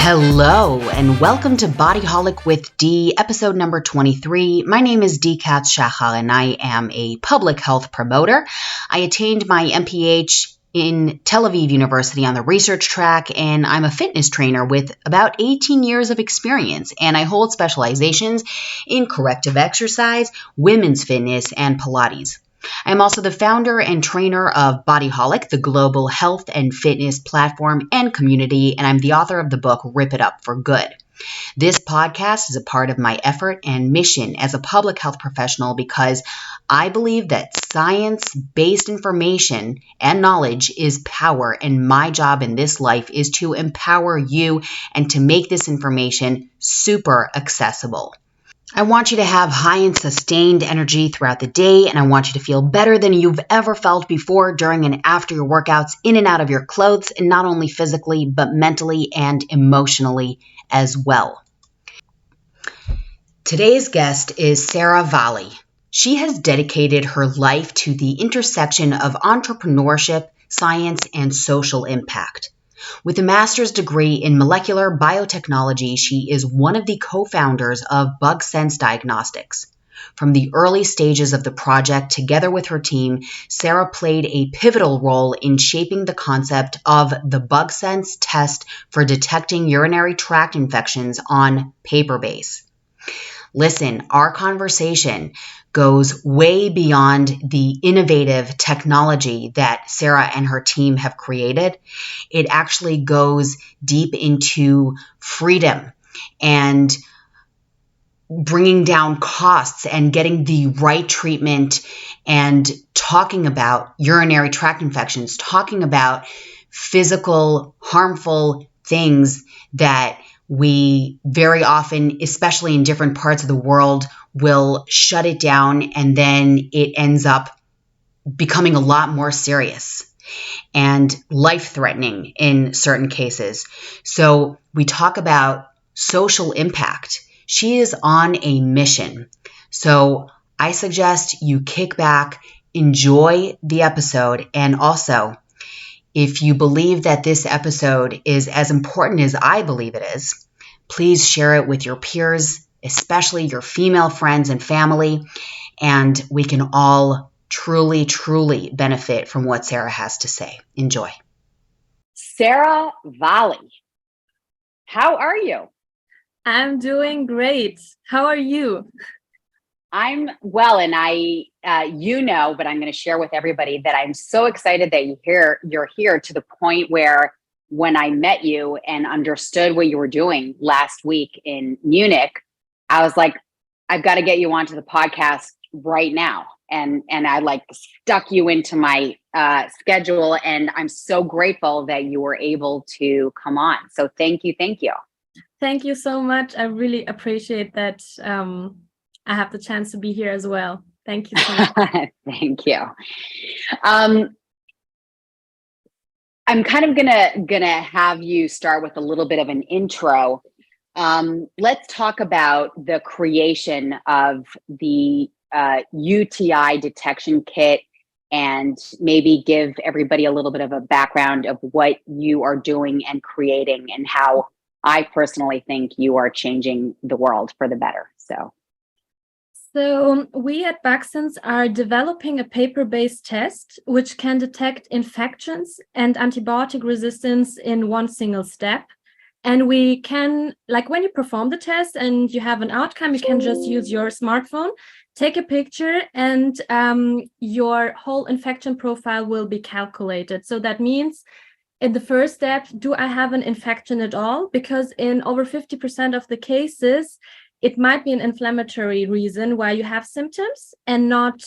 Hello, and welcome to Bodyholic with D, episode number 23. My name is D. Katz Shachar, and I am a public health promoter. I attained my MPH in Tel Aviv University on the research track, and I'm a fitness trainer with about 18 years of experience, and I hold specializations in corrective exercise, women's fitness, and Pilates. I'm also the founder and trainer of Bodyholic, the global health and fitness platform and community, and I'm the author of the book Rip It Up for Good. This podcast is a part of my effort and mission as a public health professional because I believe that science-based information and knowledge is power, and my job in this life is to empower you and to make this information super accessible. I want you to have high and sustained energy throughout the day, and I want you to feel better than you've ever felt before during and after your workouts, in and out of your clothes, and not only physically, but mentally and emotionally as well. Today's guest is Sarah Wali. She has dedicated her life to the intersection of entrepreneurship, science, and social impact. With a master's degree in Molecular Biotechnology, she is one of the co-founders of BugSense Diagnostics. From the early stages of the project, together with her team, Sarah played a pivotal role in shaping the concept of the BugSense test for detecting urinary tract infections on paper base. Listen, our conversation goes way beyond the innovative technology that Sarah and her team have created. It actually goes deep into freedom and bringing down costs and getting the right treatment and talking about urinary tract infections, talking about physical harmful things that we very often, especially in different parts of the world, will shut it down, and then it ends up becoming a lot more serious and life-threatening in certain cases. So we talk about social impact. She is on a mission. So I suggest you kick back, enjoy the episode, and also, if you believe that this episode is as important as I believe it is, please share it with your peers, especially your female friends and family, and we can all truly, truly benefit from what Sarah has to say. Enjoy. Sarah Wali, how are you? I'm doing great. How are you? I'm well, and but I'm going to share with everybody that I'm so excited that you're here to the point where when I met you and understood what you were doing last week in Munich, I was like, I've got to get you onto the podcast right now. And I stuck you into my schedule, and I'm so grateful that you were able to come on. So thank you. Thank you so much. I really appreciate that. I have the chance to be here as well. Thank you so much. Thank you. I'm kind of gonna have you start with a little bit of an intro. Let's talk about the creation of the UTI detection kit, and maybe give everybody a little bit of a background of what you are doing and creating, and how I personally think you are changing the world for the better. So we at BugSense are developing a paper-based test which can detect infections and antibiotic resistance in one single step. And we can, when you perform the test and you have an outcome, you can just use your smartphone, take a picture, and your whole infection profile will be calculated. So that means in the first step, do I have an infection at all? Because in over 50% of the cases, it might be an inflammatory reason why you have symptoms and not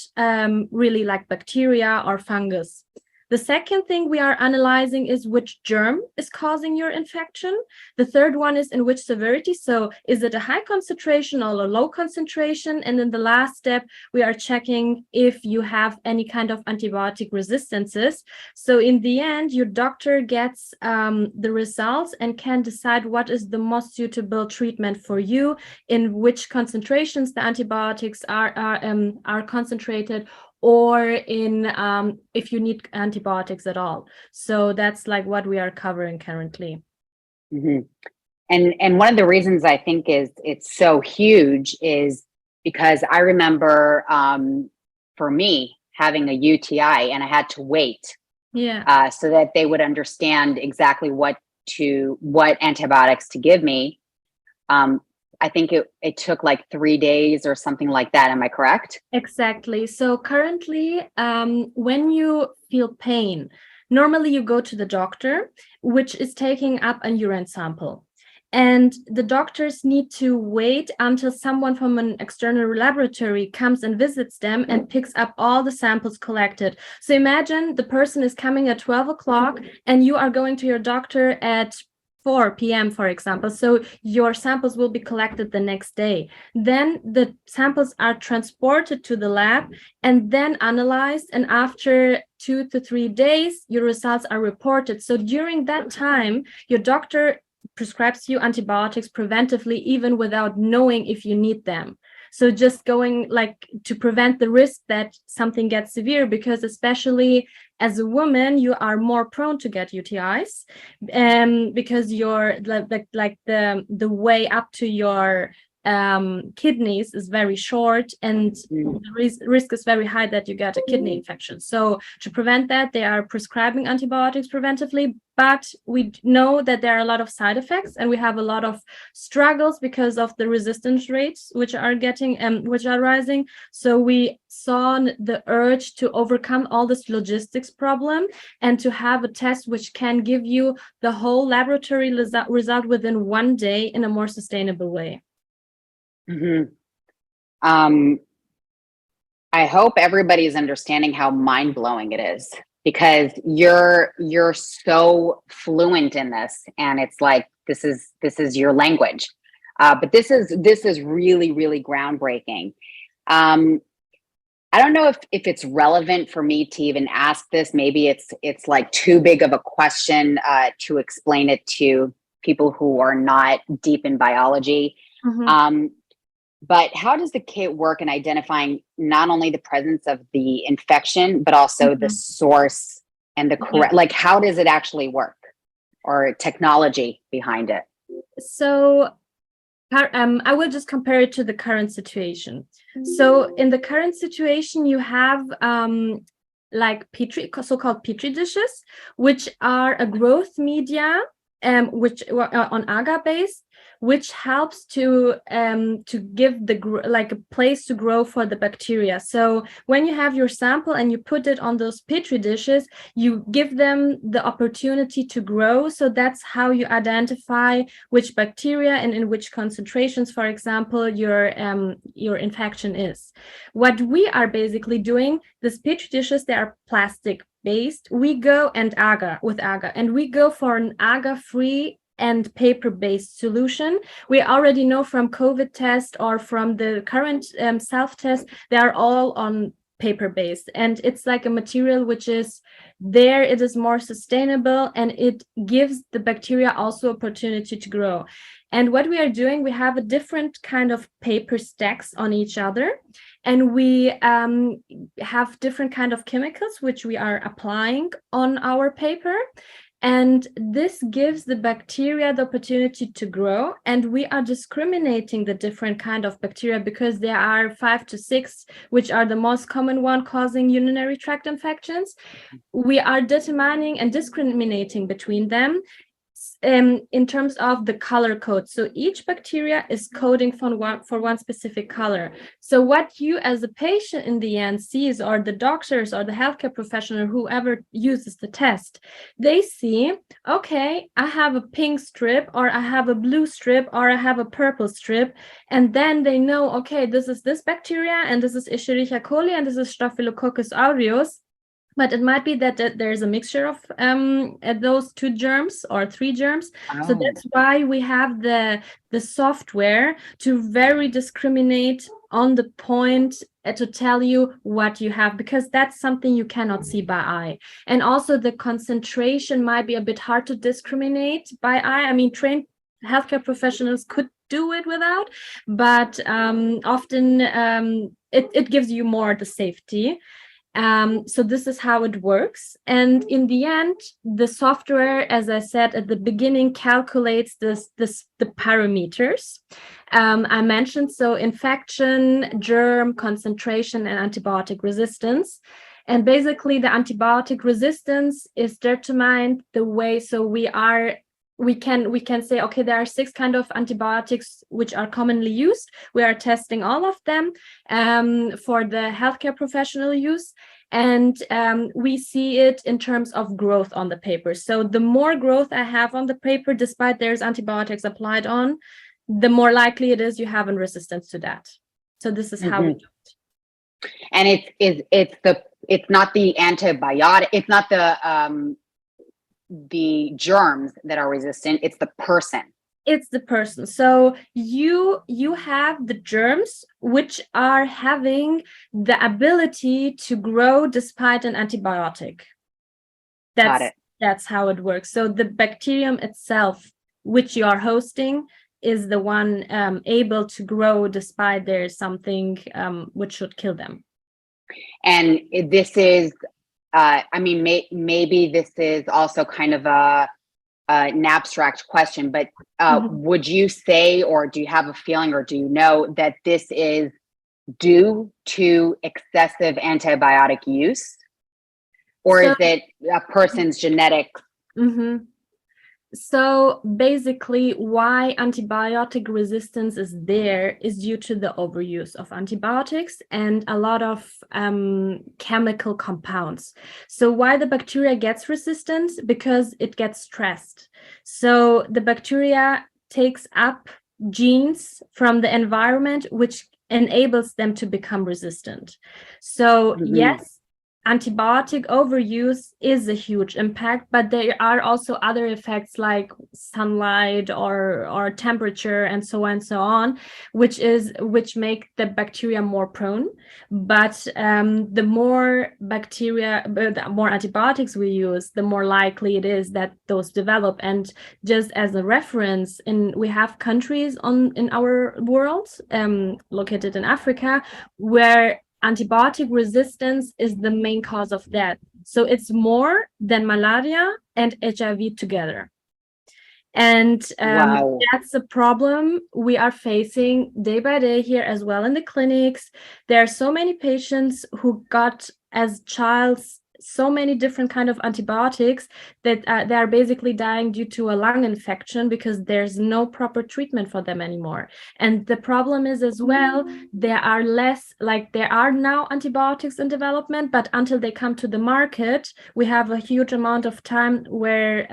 really like bacteria or fungus. The second thing we are analyzing is which germ is causing your infection. The third one is in which severity. So is it a high concentration or a low concentration? And then the last step, we are checking if you have any kind of antibiotic resistances. So in the end, your doctor gets the results and can decide what is the most suitable treatment for you, in which concentrations the antibiotics are concentrated, or in if you need antibiotics at all. So that's what we are covering currently. Mm-hmm. And one of the reasons I think is it's so huge is because I remember for me having a UTI and I had to wait so that they would understand exactly what antibiotics to give me. I think it took like 3 days or something like that. Am I correct? Exactly. So currently, when you feel pain, normally you go to the doctor, which is taking up a urine sample. And the doctors need to wait until someone from an external laboratory comes and visits them and picks up all the samples collected. So imagine the person is coming at 12 o'clock and you are going to your doctor at 4 p.m., for example. So your samples will be collected the next day. Then the samples are transported to the lab and then analyzed. And after 2 to 3 days, your results are reported. So during that time, your doctor prescribes you antibiotics preventively, even without knowing if you need them. So just going like to prevent the risk that something gets severe, because especially as a woman, you are more prone to get UTIs, because you're like the way up to your kidneys is very short, and the risk is very high that you get a kidney infection. So to prevent that, they are prescribing antibiotics preventively, but we know that there are a lot of side effects, and we have a lot of struggles because of the resistance rates which are rising. So we saw the urge to overcome all this logistics problem and to have a test which can give you the whole laboratory result within 1 day in a more sustainable way. Mm-hmm. I hope everybody's understanding how mind-blowing it is, because you're so fluent in this, and it's like this is your language. But this is really, really groundbreaking. I don't know if it's relevant for me to even ask this. Maybe it's like too big of a question to explain it to people who are not deep in biology. Mm-hmm. But how does the kit work in identifying not only the presence of the infection, but also mm-hmm. the source and the correct, like how does it actually work, or technology behind it? So I will just compare it to the current situation. So in the current situation, you have like so-called petri dishes, which are a growth media, which on agar based, which helps to give like a place to grow for the bacteria. So when you have your sample and you put it on those petri dishes, you give them the opportunity to grow. So that's how you identify which bacteria and in which concentrations, for example, your infection is. What we are basically doing, these petri dishes, they are plastic based. We go and agar, and we go for an agar-free and paper-based solution. We already know from COVID test or from the current self-test, they are all on paper-based, and it's like a material which is there. It is more sustainable, and it gives the bacteria also opportunity to grow. And what we are doing, we have a different kind of paper stacks on each other, and we have different kind of chemicals which we are applying on our paper. And this gives the bacteria the opportunity to grow. And we are discriminating the different kind of bacteria because there are 5 to 6, which are the most common one causing urinary tract infections. We are determining and discriminating between them in terms of the color code. So each bacteria is coding for one specific color. So what you as a patient in the end sees, or the doctors or the healthcare professional, whoever uses the test, they see, okay, I have a pink strip, or I have a blue strip, or I have a purple strip. And then they know, okay, this is this bacteria, and this is Escherichia coli, and this is Staphylococcus aureus. But it might be that there's a mixture of those 2 germs or 3 germs. Oh. So that's why we have the software to very discriminate on the point to tell you what you have, because that's something you cannot see by eye. And also the concentration might be a bit hard to discriminate by eye. I mean, trained healthcare professionals could do it without, but often it gives you more the safety. So this is how it works. And in the end, the software, as I said at the beginning, calculates the parameters I mentioned. So infection, germ, concentration, and antibiotic resistance. And basically the antibiotic resistance is determined the way, so we can say, okay, there are 6 kind of antibiotics which are commonly used. We are testing all of them for the healthcare professional use. And we see it in terms of growth on the paper. So the more growth I have on the paper, despite there's antibiotics applied on, the more likely it is you have a resistance to that. So this is how we do it. And it's not the antibiotic, it's not the germs that are resistant, it's the person. It's the person. So you have the germs which are having the ability to grow despite an antibiotic. That's how it works. So the bacterium itself, which you are hosting, is the one able to grow despite there's something which should kill them. And this is, maybe this is also kind of an abstract question, but would you say, or do you have a feeling, or do you know that this is due to excessive antibiotic use? Or is it a person's genetics? So basically, why antibiotic resistance is there is due to the overuse of antibiotics and a lot of chemical compounds. So why the bacteria gets resistant? Because it gets stressed. So the bacteria takes up genes from the environment, which enables them to become resistant. So yes, antibiotic overuse is a huge impact, but there are also other effects like sunlight or temperature and so on, which make the bacteria more prone. But the more antibiotics we use, the more likely it is that those develop. And just as a reference, we have countries in our world, located in Africa, where antibiotic resistance is the main cause of death. So it's more than malaria and HIV together. And that's a problem we are facing day by day here as well in the clinics. There are so many patients who got as childs so many different kind of antibiotics that they are basically dying due to a lung infection because there's no proper treatment for them anymore. And the problem is as well, there are now antibiotics in development, but until they come to the market, we have a huge amount of time where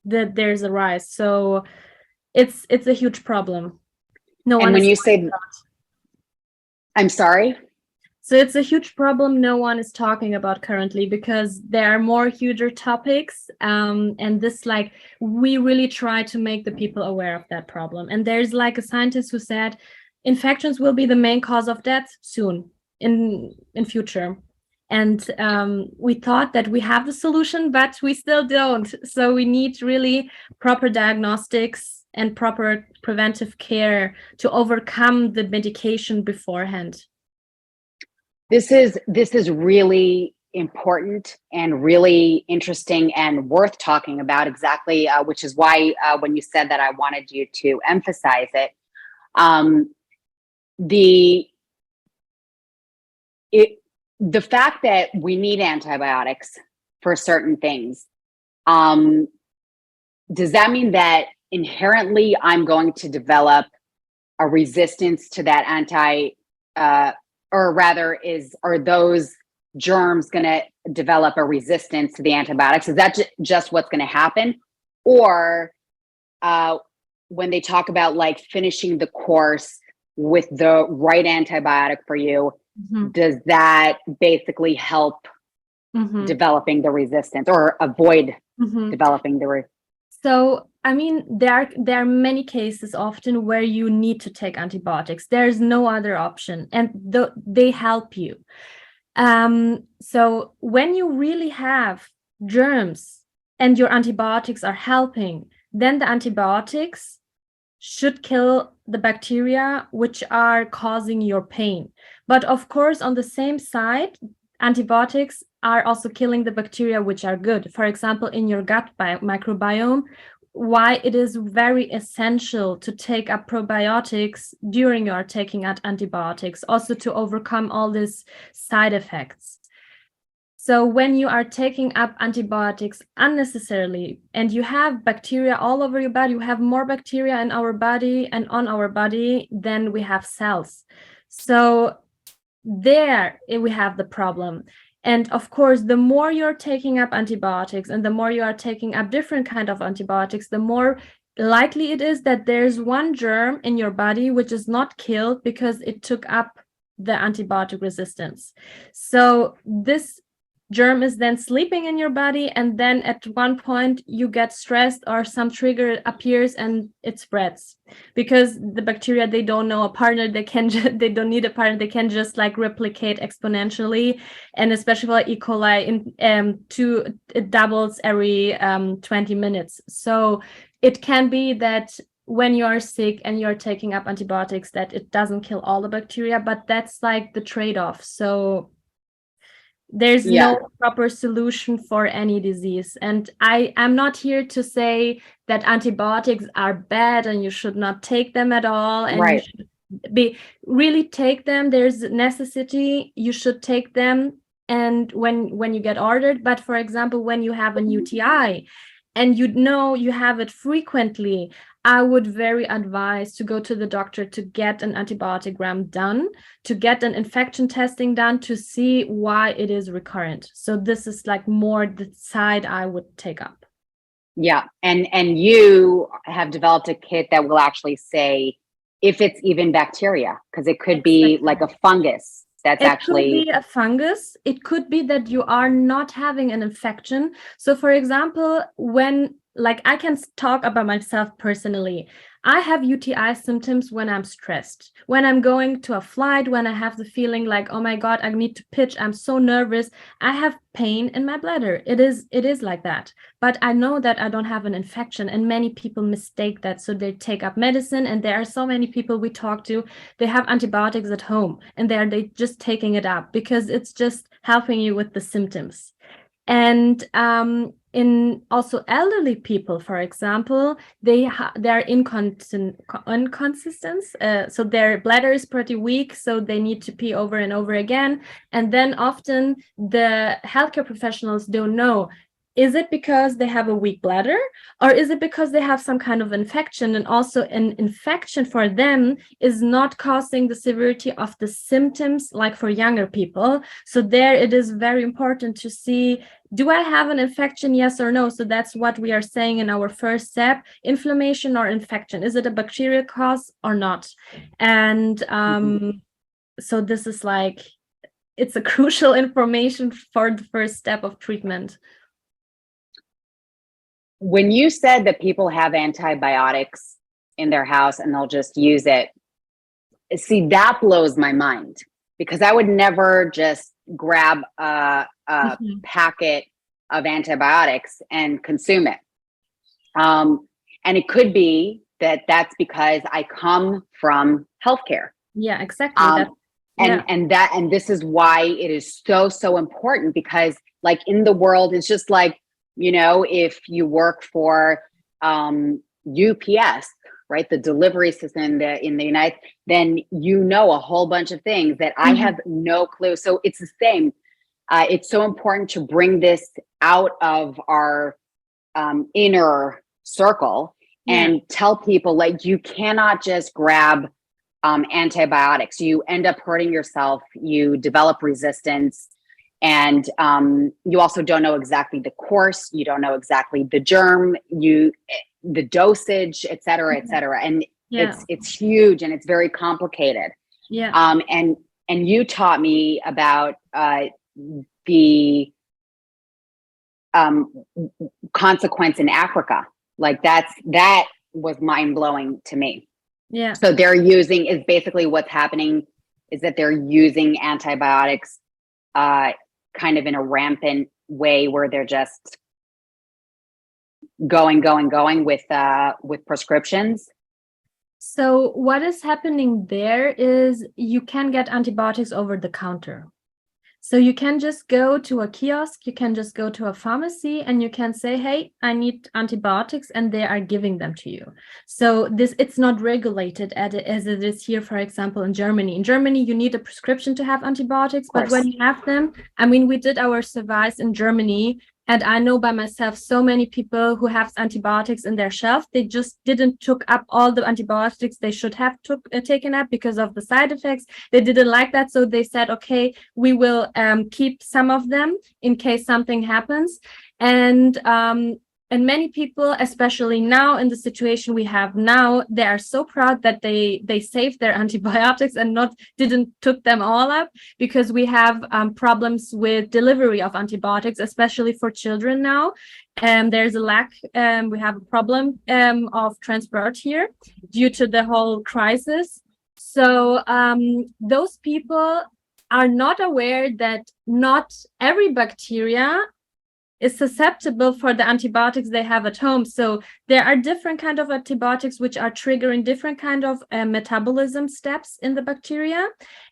there's a rise. So it's a huge problem. And when you say, I'm sorry? So it's a huge problem no one is talking about currently because there are more huger topics. And this, we really try to make the people aware of that problem. And there's a scientist who said infections will be the main cause of death soon in future. And we thought that we have the solution, but we still don't. So we need really proper diagnostics and proper preventive care to overcome the medication beforehand. This is really important and really interesting and worth talking about, exactly, which is why when you said that, I wanted you to emphasize it. The fact that we need antibiotics for certain things, does that mean that inherently I'm going to develop a resistance to that or rather, are those germs going to develop a resistance to the antibiotics? Is that just what's going to happen? Or when they talk about finishing the course with the right antibiotic for you, does that basically help developing the resistance or avoid developing the resistance? So, there are many cases often where you need to take antibiotics. There's no other option, and they help you. So when you really have germs and your antibiotics are helping, then the antibiotics should kill the bacteria which are causing your pain. But of course, on the same side, antibiotics are also killing the bacteria which are good. For example, in your gut microbiome, why it is very essential to take up probiotics during your taking out antibiotics, also to overcome all these side effects. So when you are taking up antibiotics unnecessarily and you have bacteria all over your body, you have more bacteria in our body and on our body than we have cells. So there we have the problem. And of course, the more you're taking up antibiotics and the more you are taking up different kind of antibiotics, the more likely it is that there's one germ in your body which is not killed because it took up the antibiotic resistance. So this germ is then sleeping in your body, and then at one point you get stressed or some trigger appears and it spreads, because the bacteria, they don't know a partner, they don't need a partner, they can just like replicate exponentially. And especially for E. coli, it doubles every 20 minutes. So it can be that when you are sick and you're taking up antibiotics, that it doesn't kill all the bacteria, but that's like the trade-off. So there's no proper solution for any disease. And I'm not here to say that antibiotics are bad and you should not take them at all. And you should really take them. There's necessity, you should take them. And when you get ordered, but for example, when you have an UTI and you know you have it frequently, I would very advise to go to the doctor to get an antibiotic done, to get an infection testing done, to see why it is recurrent. So this is like more the side I would take up. Yeah. And you have developed a kit that will actually say if it's even bacteria, because it could be like a fungus. It could be a fungus. It could be that you are not having an infection. So for example, like I can talk about myself personally. I have UTI symptoms when I'm stressed, when I'm going to a flight, when I have the feeling like, oh my God, I need to pitch. I'm so nervous. I have pain in my bladder. It is like that. But I know that I don't have an infection, and many people mistake that. So they take up medicine, and there are so many people we talk to, they have antibiotics at home and they just taking it up because it's just helping you with the symptoms. And in also elderly people, for example, they are inconsistent. So their bladder is pretty weak, so they need to pee over and over again. And then often the healthcare professionals don't know, is it because they have a weak bladder, or is it because they have some kind of infection? And also an infection for them is not causing the severity of the symptoms like for younger people. So there it is very important to see, do I have an infection, yes or no? So that's what we are saying in our first step, inflammation or infection. Is it a bacterial cause or not? And so this is like, it's a crucial information for the first step of treatment. When you said that people have antibiotics in their house and they'll just use it, see, that blows my mind, because I would never just grab a packet of antibiotics and consume it. And it could be that that's because I come from healthcare. Yeah, exactly. And this is why it is so important, because like in the world, it's just like, you know, if you work for UPS, right, the delivery system in the United, then you know a whole bunch of things that I have no clue. So it's the same. It's so important to bring this out of our inner circle and tell people, like, you cannot just grab antibiotics. You end up hurting yourself. You develop resistance. And you also don't know exactly the course. You don't know exactly the germ, the dosage, et cetera, et cetera. And it's huge and it's very complicated. Yeah. And you taught me about the consequence in Africa. Like that was mind blowing to me. Yeah. So is basically what's happening is that they're using antibiotics kind of in a rampant way, where they're just going with prescriptions. So what is happening there is you can get antibiotics over the counter. So you can just go to a kiosk, you can just go to a pharmacy, and you can say, hey, I need antibiotics, and they are giving them to you. So it's not regulated as it is here, for example, in Germany. In Germany, you need a prescription to have antibiotics, but when you have them, I mean, we did our surveys in Germany, and I know by myself so many people who have antibiotics in their shelf. They just didn't took up all the antibiotics they should have taken up because of the side effects. They didn't like that. So they said, okay, we will keep some of them in case something happens. And many people, especially now in the situation we have now, they are so proud that they saved their antibiotics and didn't took them all up, because we have problems with delivery of antibiotics, especially for children now. There's a lack, we have a problem of transport here due to the whole crisis. So those people are not aware that not every bacteria is susceptible for the antibiotics they have at home. So there are different kind of antibiotics which are triggering different kind of metabolism steps in the bacteria.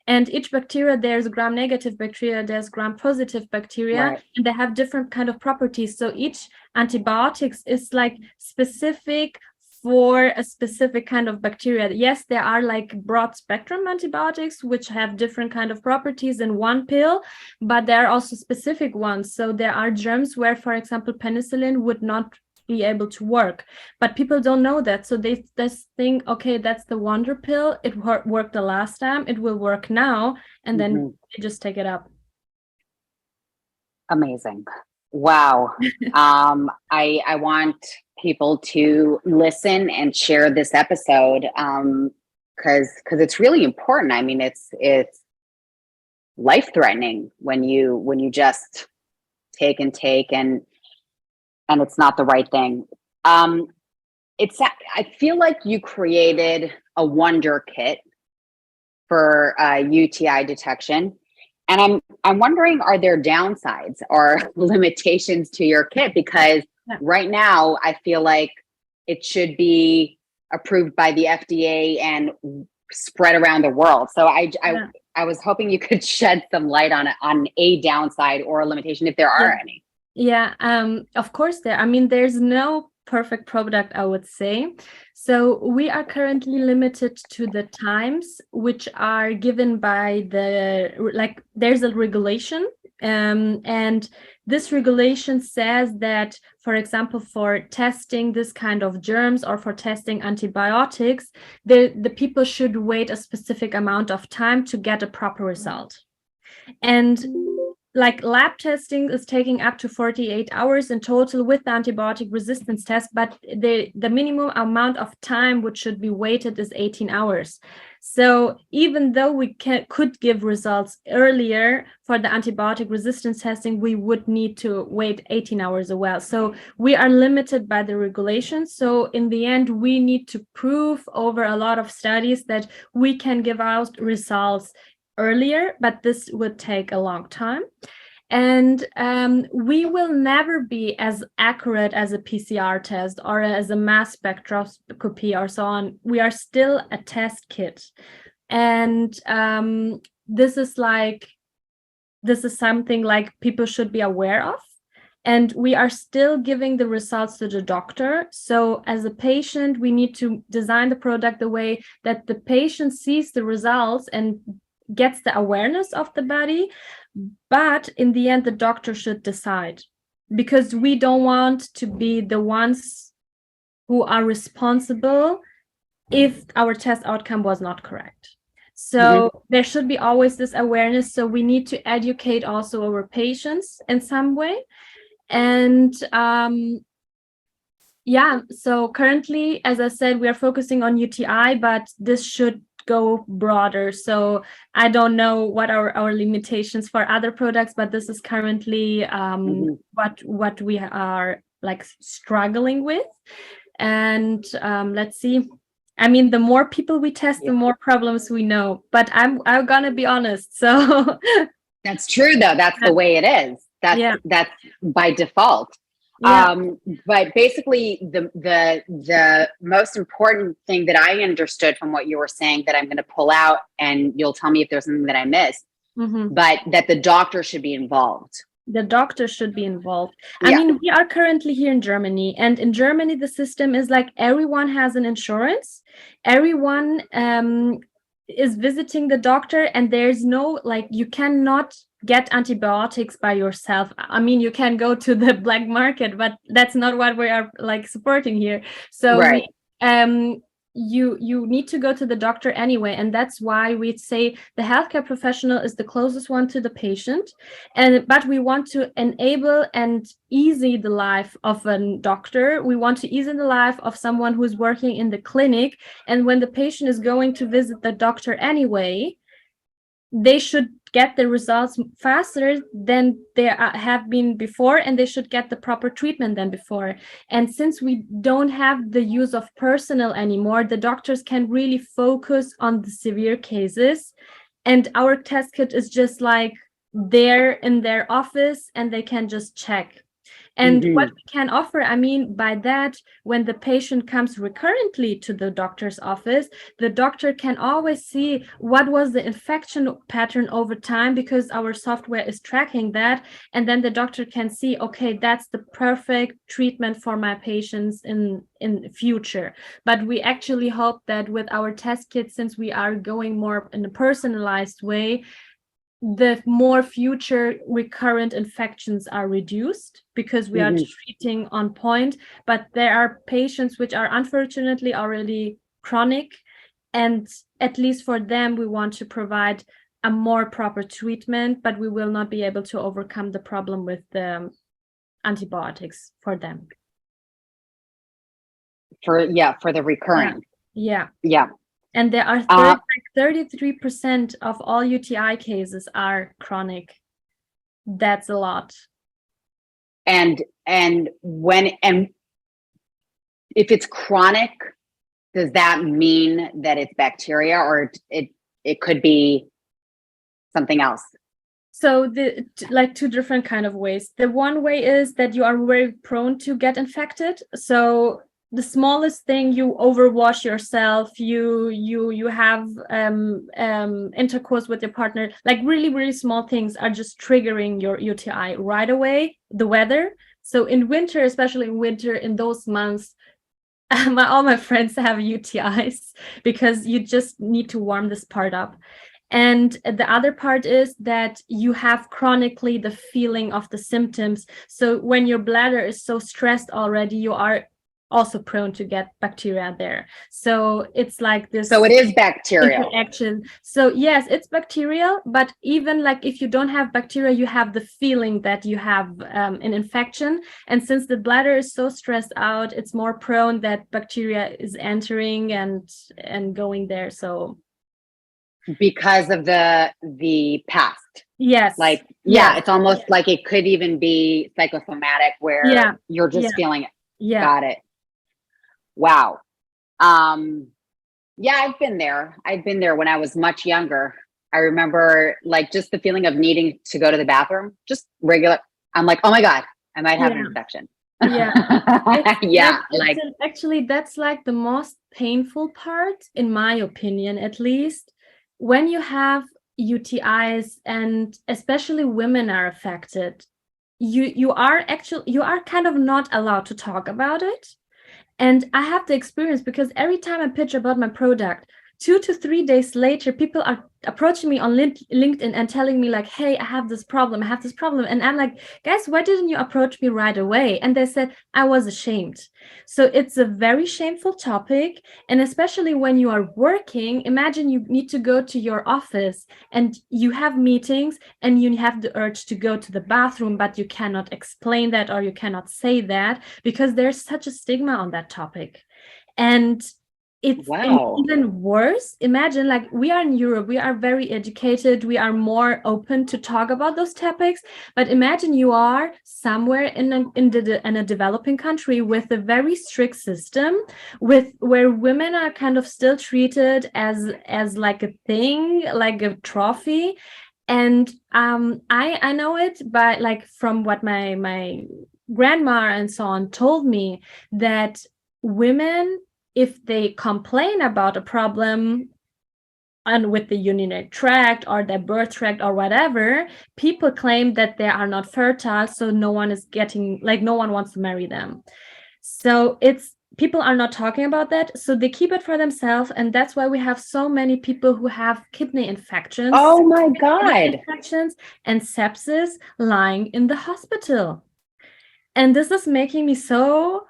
And each bacteria, there's gram-negative bacteria, there's gram-positive bacteria, right, and they have different kind of properties. So each antibiotics is like specific for a specific kind of bacteria. Yes, there are like broad spectrum antibiotics which have different kind of properties in one pill, but there are also specific ones. So there are germs where, for example, penicillin would not be able to work, but people don't know that. So they just think, okay, that's the wonder pill. It worked the last time, it will work now, and then they just take it up. Amazing. Wow. I want people to listen and share this episode because it's really important. I mean, it's life-threatening when you just take and it's not the right thing. I feel like you created a wonder kit for UTI detection. And I'm wondering, are there downsides or limitations to your kit? Because right now, I feel like it should be approved by the FDA and spread around the world. So I was hoping you could shed some light on a downside or a limitation, if there are any. Yeah, of course there. I mean, there's no perfect product, I would say. So we are currently limited to the times which are given by there's a regulation, and this regulation says that, for example, for testing this kind of germs or for testing antibiotics, the people should wait a specific amount of time to get a proper result. And like lab testing is taking up to 48 hours in total with the antibiotic resistance test, but the minimum amount of time which should be waited is 18 hours. So even though we could give results earlier for the antibiotic resistance testing, we would need to wait 18 hours as well. So we are limited by the regulations. So in the end, we need to prove over a lot of studies that we can give out results earlier, but this would take a long time. And we will never be as accurate as a PCR test or as a mass spectroscopy or so on. We are still a test kit. And this is something like people should be aware of. And we are still giving the results to the doctor. So as a patient, we need to design the product the way that the patient sees the results and gets the awareness of the body, but in the end the doctor should decide, because we don't want to be the ones who are responsible if our test outcome was not correct. So there should be always this awareness. So we need to educate also our patients in some way. And so currently, as I said, we are focusing on UTI, but this should go broader. So I don't know what are our limitations for other products, but this is currently what we are like struggling with. And let's see. I mean, the more people we test, the more problems we know. But I'm gonna be honest. So that's true, though. That's the way it is. That's by default. Yeah. But basically, the most important thing that I understood from what you were saying that I'm going to pull out, and you'll tell me if there's something that I missed, but that the doctor should be involved. The doctor should be involved. Yeah. I mean, we are currently here in Germany, and in Germany, the system is like everyone has an insurance. Everyone is visiting the doctor, and there's no, like, you cannot get antibiotics by yourself. I mean, you can go to the black market, but that's not what we are like supporting here. So Right. you need to go to the doctor anyway, and that's why we say the healthcare professional is the closest one to the patient, but we want to enable and easy the life of a doctor. We want to ease the life of someone who is working in the clinic, and when the patient is going to visit the doctor anyway, they should get the results faster than they have been before, and they should get the proper treatment than before. And since we don't have the use of personnel anymore, the doctors can really focus on the severe cases, and our test kit is just like there in their office, and they can just check. And what we can offer, I mean, by that, when the patient comes recurrently to the doctor's office, the doctor can always see what was the infection pattern over time, because our software is tracking that. And then the doctor can see, okay, that's the perfect treatment for my patients in the future. But we actually hope that with our test kit, since we are going more in a personalized way, the more future recurrent infections are reduced, because we are treating on point. But there are patients which are unfortunately already chronic, and at least for them we want to provide a more proper treatment, but we will not be able to overcome the problem with the antibiotics for them. For the recurring. Yeah. And there are 33% of all UTI cases are chronic. That's a lot. And if it's chronic, does that mean that it's bacteria, or it could be something else? So like two different kind of ways. The one way is that you are very prone to get infected. So the smallest thing, you overwash yourself, you have intercourse with your partner, like really, really small things are just triggering your UTI right away. The weather. So in winter, especially in winter, in those months, all my friends have UTIs because you just need to warm this part up. And the other part is that you have chronically the feeling of the symptoms. So when your bladder is so stressed already, you are also prone to get bacteria there. So it's like this. So it is bacterial. Interaction. So yes, it's bacterial, but even like if you don't have bacteria, you have the feeling that you have an infection. And since the bladder is so stressed out, it's more prone that bacteria is entering and going there. So because of the past. Yes. Like, it's almost like it could even be psychosomatic, where you're just feeling it. Yeah. Got it. Wow. I've been there. I've been there when I was much younger. I remember like just the feeling of needing to go to the bathroom, just regular. I'm like, oh my God, I might have an infection. Yeah. Actually, that's like the most painful part, in my opinion, at least, when you have UTIs, and especially women are affected. You are kind of not allowed to talk about it. And I have the experience because every time I pitch about my product, 2 to 3 days later, people are approaching me on LinkedIn and telling me like, hey, I have this problem. And I'm like, guys, why didn't you approach me right away? And they said, I was ashamed. So it's a very shameful topic. And especially when you are working, imagine you need to go to your office and you have meetings and you have the urge to go to the bathroom, but you cannot explain that, or you cannot say that because there's such a stigma on that topic. And it's even worse. Imagine, like, we are in Europe, we are very educated, we are more open to talk about those topics. But imagine you are somewhere in a developing country with a very strict system, where women are kind of still treated as like a thing, like a trophy. And I know it by like from what my grandma and so on told me, that women, if they complain about a problem, and with the urinary tract or their birth tract or whatever, people claim that they are not fertile, so no one is getting, like, no one wants to marry them. So it's, people are not talking about that, so they keep it for themselves, and that's why we have so many people who have kidney infections, Oh my God. infections and sepsis lying in the hospital. And this is making me so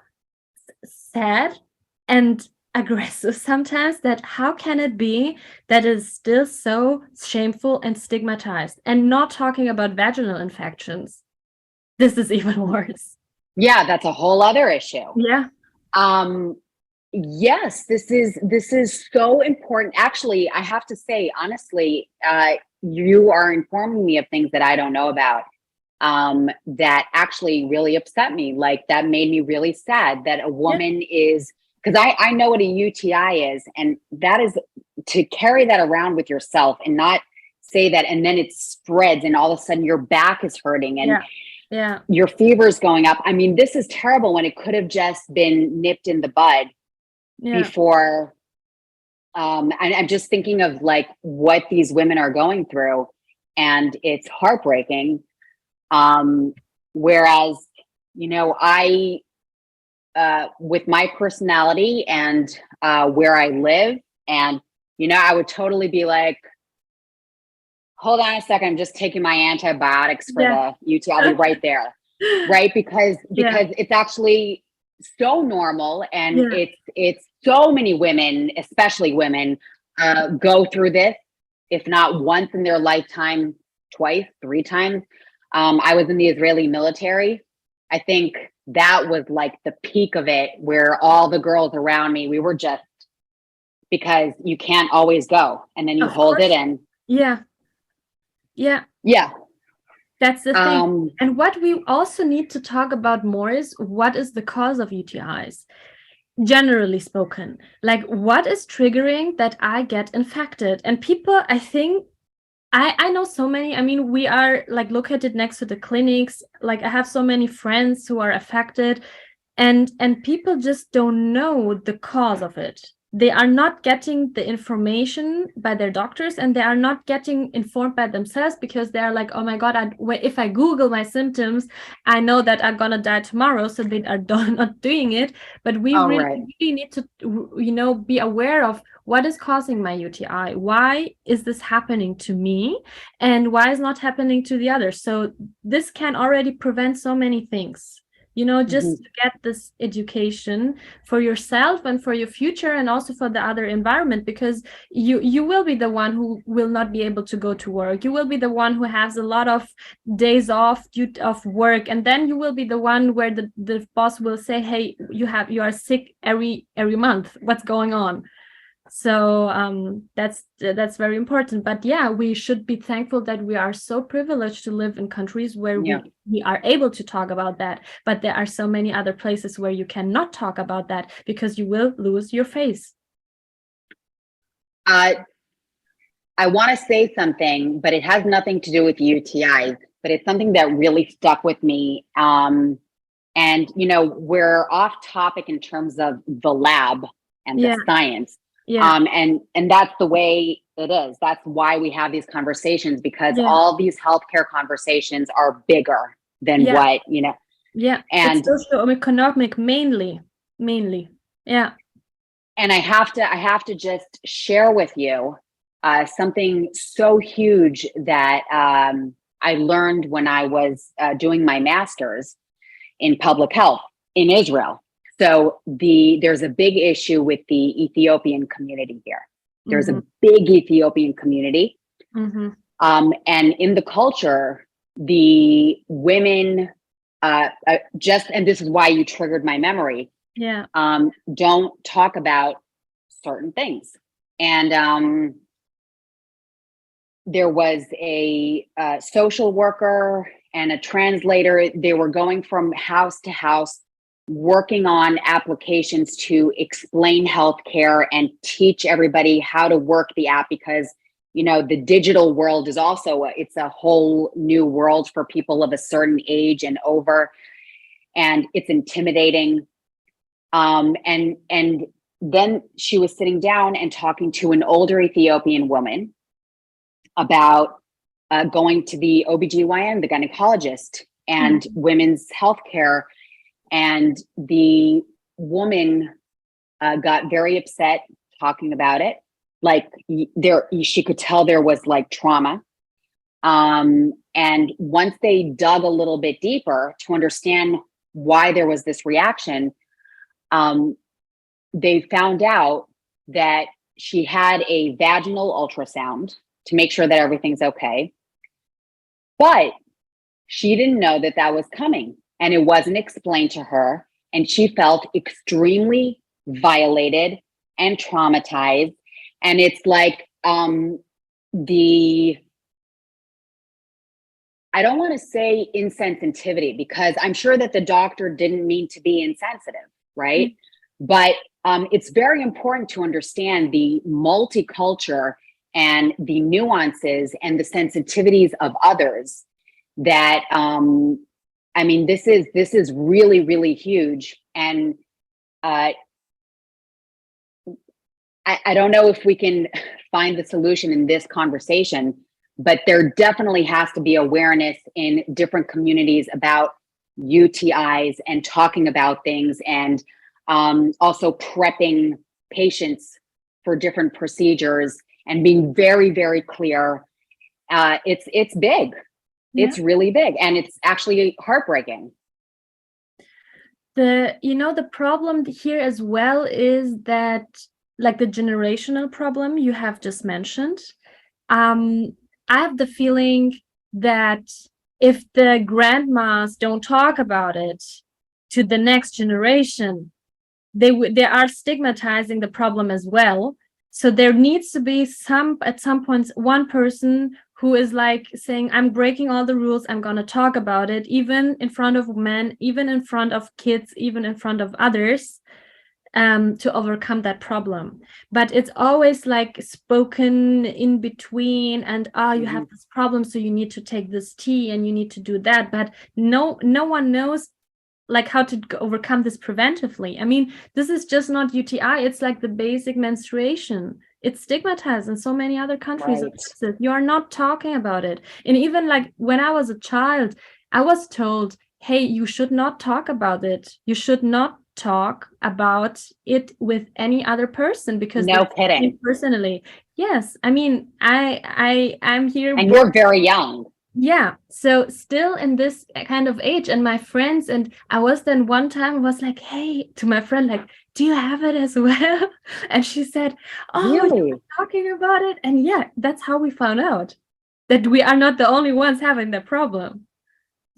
sad and aggressive sometimes, that how can it be that it is still so shameful and stigmatized, and not talking about vaginal infections. This is even worse. Yeah, that's a whole other issue. Yeah. Yes, this is so important. Actually, I have to say, honestly, you are informing me of things that I don't know about, that actually really upset me. Like, that made me really sad that a woman is, because I know what a UTI is, and that is to carry that around with yourself and not say that, and then it spreads and all of a sudden your back is hurting and your fever's going up. I mean, this is terrible when it could have just been nipped in the bud before. And I'm just thinking of like what these women are going through, and it's heartbreaking. Whereas, you know, I, with my personality and where I live, and, you know, I would totally be like, hold on a second, I'm just taking my antibiotics for the UTI. I'll be right there. Right. Because it's actually so normal, and it's so many women, especially women, go through this, if not once in their lifetime, twice, three times. I was in the Israeli military. I think that was like the peak of it, where all the girls around me, we were just, because you can't always go, and then you hold it in. Yeah. That's the thing. And what we also need to talk about more is, what is the cause of UTIs? Generally spoken, like, what is triggering that I get infected? And people, I think, I know so many, I mean, we are like located next to the clinics. Like, I have so many friends who are affected, and people just don't know the cause of it. They are not getting the information by their doctors, and they are not getting informed by themselves, because they are like, oh my God, if I Google my symptoms, I know that I'm gonna die tomorrow. So they are not doing it. But we really need to, you know, be aware of what is causing my UTI. Why is this happening to me, and why is not happening to the others? So this can already prevent so many things. You know, just to get this education for yourself and for your future, and also for the other environment, because you will be the one who will not be able to go to work. You will be the one who has a lot of days off due to work, and then you will be the one where the boss will say, hey, you are sick every month. What's going on? So that's very important. But yeah, we should be thankful that we are so privileged to live in countries where we are able to talk about that. But there are so many other places where you cannot talk about that, because you will lose your face. I want to say something, but it has nothing to do with UTIs, but it's something that really stuck with me. And, you know, we're off topic in terms of the lab and the science. And that's the way it is. That's why we have these conversations, because all these healthcare conversations are bigger than what, you know. And it's socioeconomic mainly. And I have to just share with you something so huge that I learned when I was doing my master's in public health in Israel. So there's a big issue with the Ethiopian community here. There's a big Ethiopian community. And in the culture, the women, and this is why you triggered my memory, don't talk about certain things. And there was a social worker and a translator. They were going from house to house, working on applications to explain healthcare and teach everybody how to work the app, because, you know, the digital world is also it's a whole new world for people of a certain age and over, and it's intimidating. And then she was sitting down and talking to an older Ethiopian woman about going to the OBGYN, the gynecologist, and women's healthcare. And the woman got very upset talking about it. Like she could tell there was like trauma. And once they dug a little bit deeper to understand why there was this reaction, they found out that she had a vaginal ultrasound to make sure that everything's okay. But she didn't know that that was coming, and it wasn't explained to her. And she felt extremely violated and traumatized. And it's like I don't want to say insensitivity, because I'm sure that the doctor didn't mean to be insensitive, right? But it's very important to understand the multicultural and the nuances and the sensitivities of others. That I mean, this is really, really huge. And I don't know if we can find the solution in this conversation, but there definitely has to be awareness in different communities about UTIs and talking about things, and also prepping patients for different procedures and being very, very clear. It's big. Yeah. It's really big, and it's actually heartbreaking. The problem here as well is that, like, the generational problem you have just mentioned. I have the feeling that if the grandmas don't talk about it to the next generation, they are stigmatizing the problem as well. So there needs to be at some point one person who is like saying, I'm breaking all the rules, I'm going to talk about it, even in front of men, even in front of kids, even in front of others, to overcome that problem. But it's always like spoken in between, and you have this problem, so you need to take this tea and you need to do that. But no one knows like how to overcome this preventively. I mean, this is just not UTI, it's like the basic menstruation. It's stigmatized in so many other countries. Right. You are not talking about it. And even like when I was a child, I was told, hey, you should not talk about it. You should not talk about it with any other person, because no kidding. Personally, yes. I mean, I'm here, and you're very young. Yeah, so still in this kind of age, and my friends, and I was then one time was like, hey, to my friend, like, do you have it as well? And she said, oh, really? You're talking about it? And yeah, that's how we found out that we are not the only ones having the problem.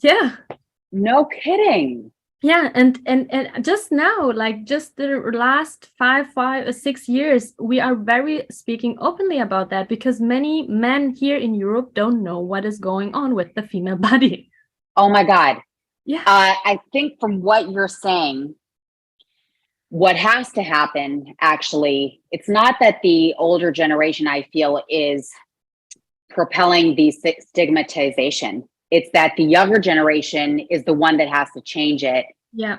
Yeah. No kidding. Yeah, and just now, like just the last 5 or 6 years, we are very speaking openly about that, because many men here in Europe don't know what is going on with the female body. Oh my God. Yeah. I think from what you're saying, what has to happen, actually, it's not that the older generation, I feel, is propelling the stigmatization. It's that the younger generation is the one that has to change it. Yeah.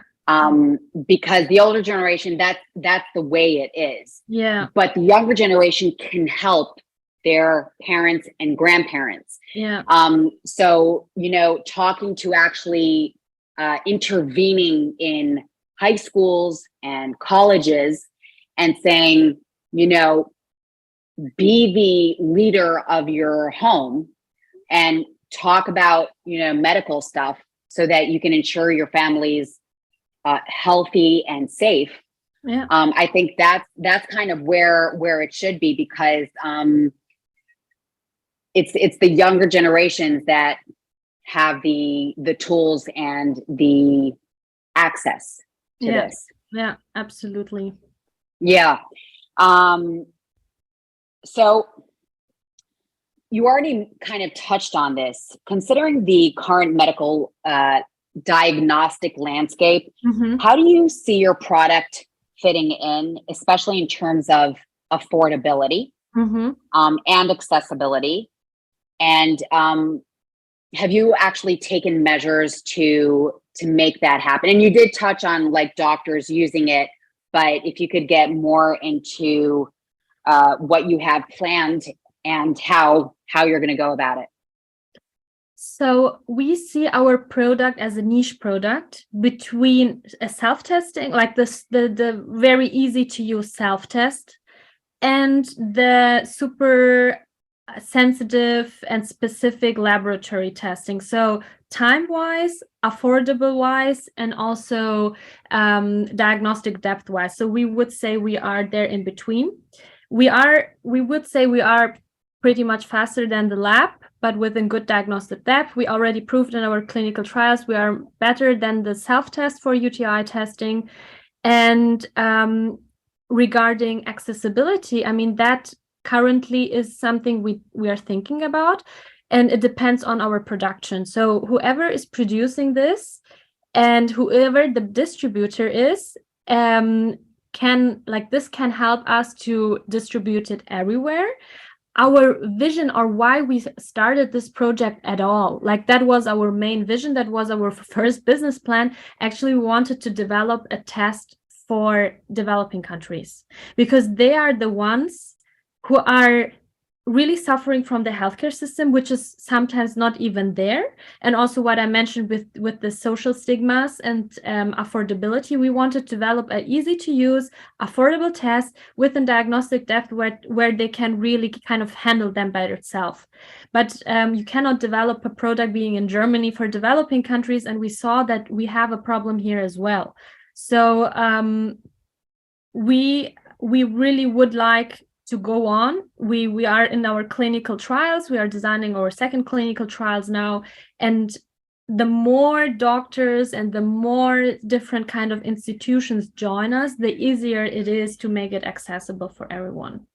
Because the older generation, that's the way it is. Yeah. But the younger generation can help their parents and grandparents. Yeah. So, talking to actually intervening in high schools and colleges and saying, be the leader of your home and talk about, medical stuff so that you can ensure your family's healthy and safe. Yeah. I think that's kind of where it should be, because it's the younger generations that have the tools and the access to this. Yeah, absolutely. Yeah. So you already kind of touched on this. Considering the current medical diagnostic landscape, how do you see your product fitting in, especially in terms of affordability and accessibility? And have you actually taken measures to make that happen? And you did touch on like doctors using it but if you could get more into what you have planned and how you're going to go about it. So we see our product as a niche product between a self-testing, like this, the very easy to use self-test, and the super sensitive and specific laboratory testing. So time-wise, affordable-wise, and also diagnostic depth-wise. So we would say we are there in between. We would say we are pretty much faster than the lab, but within good diagnostic depth. We already proved in our clinical trials we are better than the self-test for UTI testing. And regarding accessibility, I mean, that currently is something we are thinking about, and it depends on our production. So whoever is producing this and whoever the distributor is, can help us to distribute it everywhere. Our vision, or why we started this project at all, like that was our main vision, that was our first business plan. Actually, we wanted to develop a test for developing countries, because they are the ones who are really suffering from the healthcare system, which is sometimes not even there. And also what I mentioned with the social stigmas and affordability, we wanted to develop an easy to use, affordable test with a diagnostic depth where they can really kind of handle them by itself. But you cannot develop a product being in Germany for developing countries, and we saw that we have a problem here as well. So we really would like to go on. We are in our clinical trials. We are designing our second clinical trials now. And the more doctors and the more different kind of institutions join us, the easier it is to make it accessible for everyone.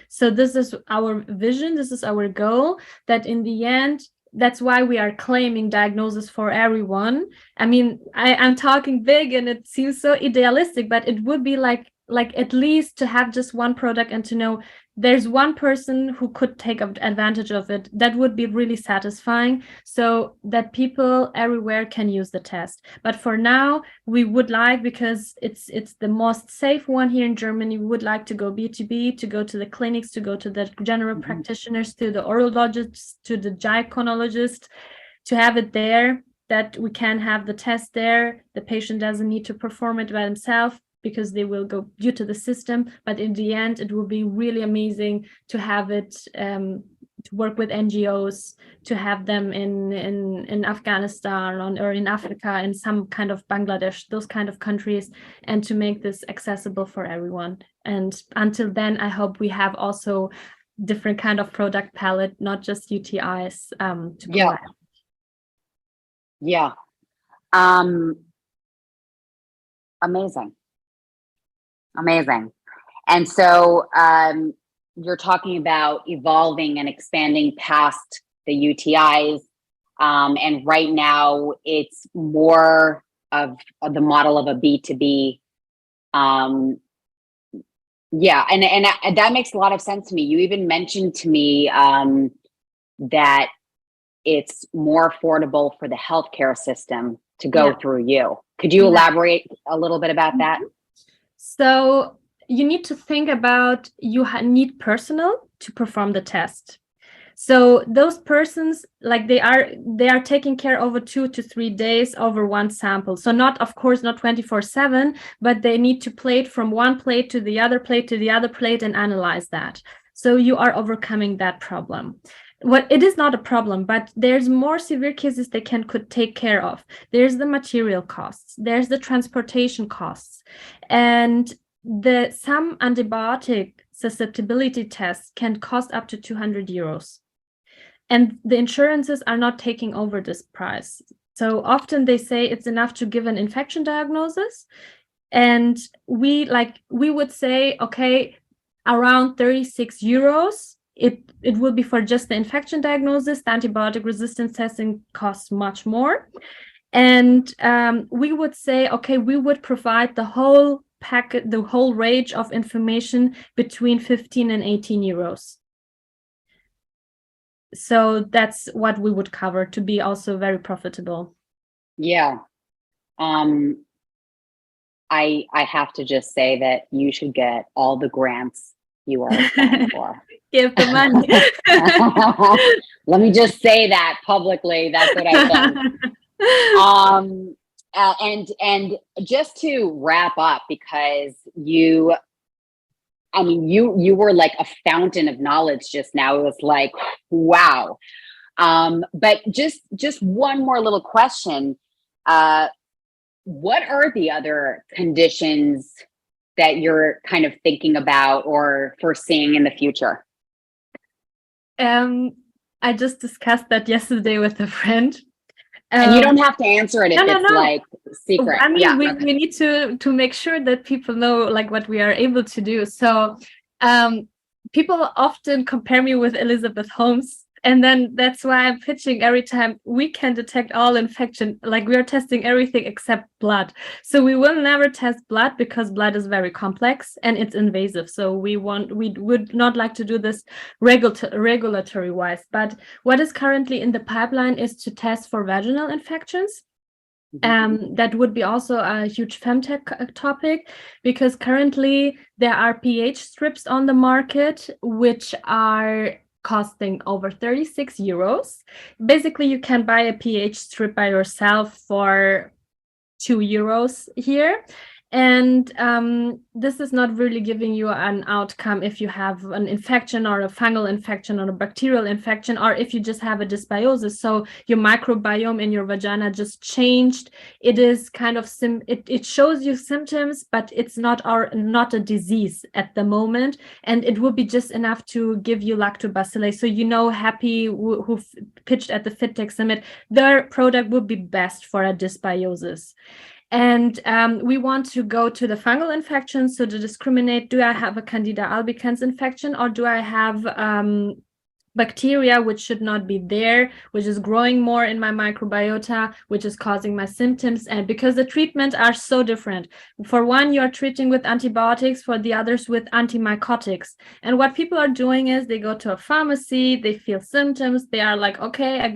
So this is our vision. This is our goal, that in the end, that's why we are claiming diagnosis for everyone. I mean, I'm talking big and it seems so idealistic, but it would be like at least to have just one product and to know there's one person who could take advantage of it. That would be really satisfying, so that people everywhere can use the test. But for now, we would like, because it's the most safe one here in Germany, we would like to go B2B, to go to the clinics, to go to the general practitioners, to the urologists, to the gynecologist, to have it there, that we can have the test there. The patient doesn't need to perform it by himself, because they will go due to the system. But in the end, it will be really amazing to have it, to work with NGOs, to have them in Afghanistan or in Africa, in some kind of Bangladesh, those kind of countries, and to make this accessible for everyone. And until then, I hope we have also different kind of product palette, not just UTIs, to provide. Yeah. Amazing. And so you're talking about evolving and expanding past the UTIs. And right now it's more of the model of a B2B. And that makes a lot of sense to me. You even mentioned to me that it's more affordable for the healthcare system to go through you. Could you elaborate a little bit about that? So you need to think about, you need personnel to perform the test. So those persons, like they are taking care over 2 to 3 days over one sample. So not 24/7, but they need to plate from one plate to the other plate to the other plate and analyze that. So you are overcoming that problem. It is not a problem, but there's more severe cases they could take care of. There's the material costs, there's the transportation costs, and some antibiotic susceptibility tests can cost up to 200 euros. And the insurances are not taking over this price. So often they say it's enough to give an infection diagnosis. And we would say, okay, around 36 euros. It will be for just the infection diagnosis. The antibiotic resistance testing costs much more. And we would say, okay, we would provide the whole packet, the whole range of information between 15 and 18 euros. So that's what we would cover to be also very profitable. Yeah. I have to just say that you should get all the grants you are applying for. Give the money. Let me just say that publicly. That's what I think. And just to wrap up, because you were like a fountain of knowledge just now. It was like, wow. But just one more little question. What are the other conditions that you're kind of thinking about or foreseeing in the future? I just discussed that yesterday with a friend. And you don't have to answer it if it's like secret. I mean, we need to make sure that people know like what we are able to do. So people often compare me with Elizabeth Holmes. And then that's why I'm pitching every time we can detect all infection. Like we are testing everything except blood. So we will never test blood because blood is very complex and it's invasive. So we would not like to do this regulatory wise. But what is currently in the pipeline is to test for vaginal infections. That would be also a huge femtech topic, because currently there are pH strips on the market which are costing over 36 euros. Basically, you can buy a pH strip by yourself for 2 euros here. And this is not really giving you an outcome if you have an infection or a fungal infection or a bacterial infection, or if you just have a dysbiosis. So your microbiome in your vagina just changed. It is kind of it shows you symptoms, but it's not a disease at the moment. And it will be just enough to give you lactobacilli. So Happy who pitched at the FitTech Summit, their product would be best for a dysbiosis. And we want to go to the fungal infections, so to discriminate, do I have a Candida albicans infection, or do I have bacteria which should not be there, which is growing more in my microbiota, which is causing my symptoms. And because the treatments are so different, for one you are treating with antibiotics, for the others with antimycotics. And what people are doing is they go to a pharmacy, they feel symptoms, they are like, okay,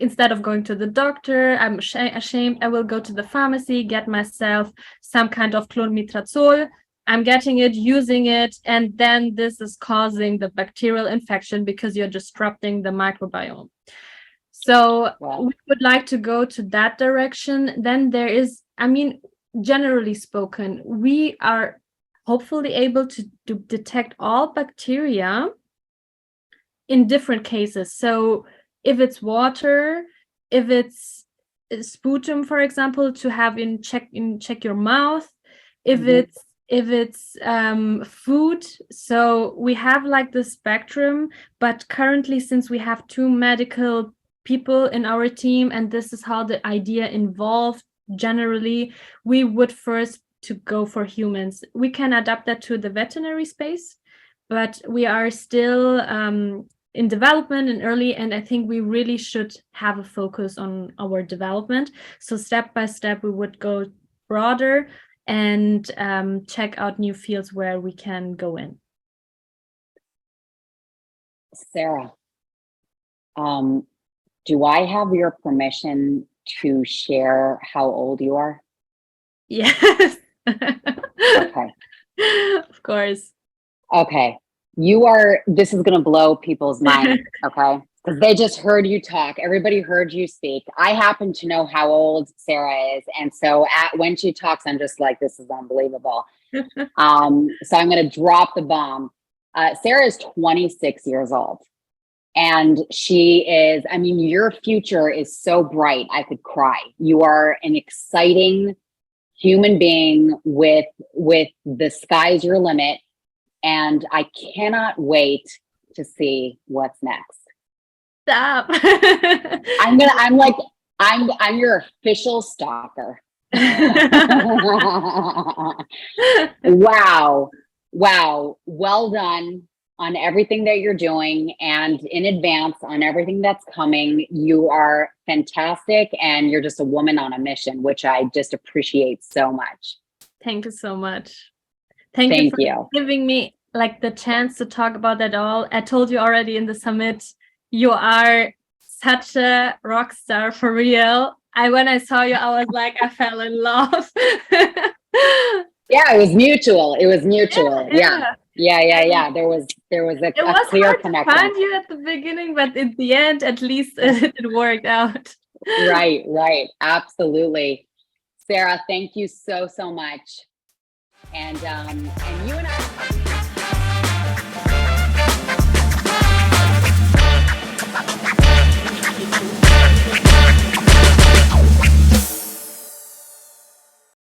instead of going to the doctor, I'm ashamed, I will go to the pharmacy, get myself some kind of clonmetrazole. I'm getting it, using it, and then this is causing the bacterial infection because you're disrupting the microbiome. So we would like to go to that direction. Then there is, generally spoken, we are hopefully able to detect all bacteria in different cases. So if it's water, if it's sputum, for example, to have check your mouth, if it's food. So we have like the spectrum, but currently, since we have 2 medical people in our team, and this is how the idea evolved generally, we would first to go for humans. We can adapt that to the veterinary space, but we are still in development and early, and I think we really should have a focus on our development. So step by step, we would go broader and check out new fields where we can go in. Sarah, do I have your permission to share how old you are? Yes. Okay. Of course. Okay. This is going to blow people's minds, okay? Because they just heard you talk. Everybody heard you speak. I happen to know how old Sarah is. And so when she talks, I'm just like, this is unbelievable. So I'm going to drop the bomb. Sarah is 26 years old. And she is, your future is so bright, I could cry. You are an exciting human being with the sky's your limit. And I cannot wait to see what's next. Stop. I'm your official stalker. Wow. Well done on everything that you're doing, and in advance on everything that's coming. You are fantastic, and you're just a woman on a mission, which I just appreciate so much. Thank you so much. Thank you for giving me like the chance to talk about that all. I told you already in the summit, you are such a rock star for real. When I saw you, I was like, I fell in love. Yeah, it was mutual. It was mutual. Yeah. Yeah. There was It a was clear hard to connection. find you at the beginning, but in the end, at least it worked out. Right. Absolutely. Sarah, thank you so much. And you and I